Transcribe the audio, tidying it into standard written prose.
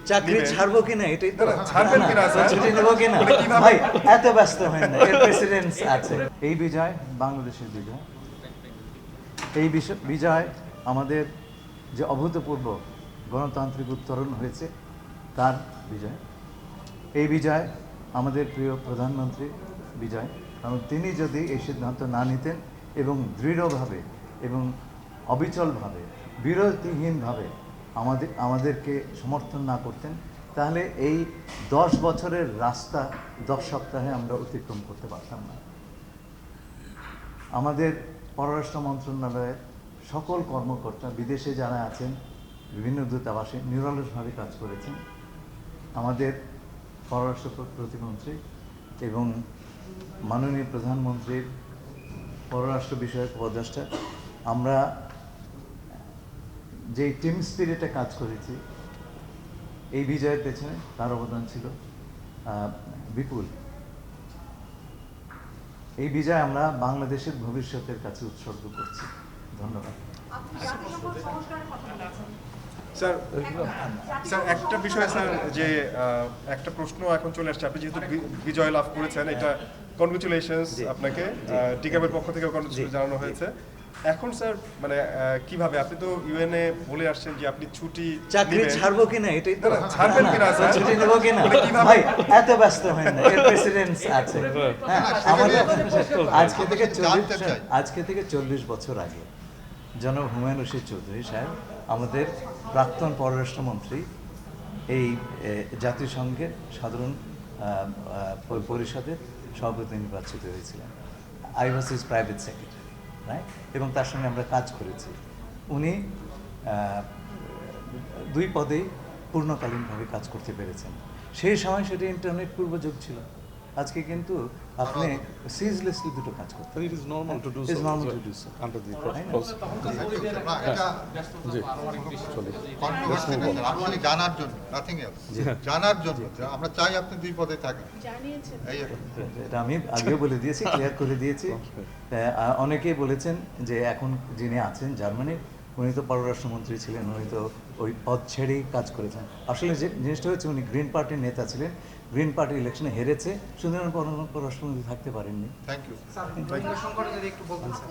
চাকরি ছাড়বো কিনা এটাই তো ছাড়বেন কিনা স্যার? ছুটি নেবো কিনা মানে কিভাবে? ভাই এত ব্যস্ত হয় না এর প্রেসিডেন্স আছে এই বিজয় বাংলাদেশের বিজয় এই বিজয় আমাদের যে অভূতপূর্ব গণতান্ত্রিক উত্তরণ হয়েছে তার বিজয় এই বিজয় আমাদের প্রিয় প্রধানমন্ত্রী বিজয় কারণ তিনি যদি এই সিদ্ধান্ত না নিতেন এবং দৃঢ়ভাবে এবং অবিচলভাবে বিরতিহীনভাবে আমাদেরকে সমর্থন না করতেন তাহলে এই 10 বছরের রাস্তা 10 সপ্তাহে আমরা অতিক্রম করতে পারতাম না আমাদের পররাষ্ট্র মন্ত্রণালয়ের সকল কর্মকর্তা বিদেশে যারা আছেন বিভিন্ন দূতাবাসে নিরলসভাবে কাজ করেছেন আমাদের পররাষ্ট্র প্রতিমন্ত্রী এবং মাননীয় প্রধানমন্ত্রীর পররাষ্ট্র বিষয়ক উপদেষ্টা আমরা যে টিম স্পিরিটে কাজ করেছি এই বিজয়ের পেছনে তার অবদান ছিল বিপুল এই বিজয় আমরা বাংলাদেশের ভবিষ্যতের কাছে উৎসর্গ করছি ধন্যবাদ স্যার স্যার একটা বিষয় স্যার যে একটা প্রশ্ন এখন চলে আসছে আপনি যেহেতু বিজয় লাভ করেছেন এটা কনগ্রাচুলেশনস আপনাকে টিকাবের পক্ষ থেকে কনগ্রাচুলেশন জানানো হয়েছে এখন স্যার মানে কিভাবে আপনি তো ইউএনএ বলে আসছেন যে আপনি ছুটি চাকরি ছাড়বো কিনা এটাই তো ছাড়বেন কিনা স্যার? ছুটি নেবো কিনা ভাই এত ব্যস্ত হয় না এর প্রেসিডেন্স আছে হ্যাঁ আমাদের আজকে থেকে 40 বছর আগে জনাব হুমায়ুন রশিদ চৌধুরী সাহেব আমাদের প্রাক্তন পররাষ্ট্রমন্ত্রী এই জাতিসংঘের সাধারণ পরিষদের সভাপতি নির্বাচিত হয়েছিলেন I was his private secretary right এবং তার সঙ্গে আমরা কাজ করেছি উনি 2 পদেই পূর্ণকালীনভাবে কাজ করতে পেরেছেন সেই সময় সেটা ইন্টারনেট পূর্বযুগ ছিল আজকে কিন্তু আপনি সিজলেসলি দুটো কাজ করতে It is normal to do so. It's normal to do so. Under the আপনি জানার জন্য নাথিং এলস জানার জন্য আমরা চাই আপনি 2 পদে থাকেন এই এটা আমি আগেও বলে দিয়েছি ক্লিয়ার করে দিয়েছি অনেকেই বলেছেন যে এখন যিনি আছেন জার্মানির উনি তো পররাষ্ট্রমন্ত্রী ছিলেন উনি তো ওই পদ ছেড়েই কাজ করেছেন আসলে যে জিনিসটা হচ্ছে উনি গ্রিন পার্টির নেতা ছিলেন গ্রিন পার্টি ইলেকশনে হেরেছে সুতরাং পররাষ্ট্রমন্ত্রী থাকতে পারেননি থ্যাংক ইউ একটু বলবেন স্যার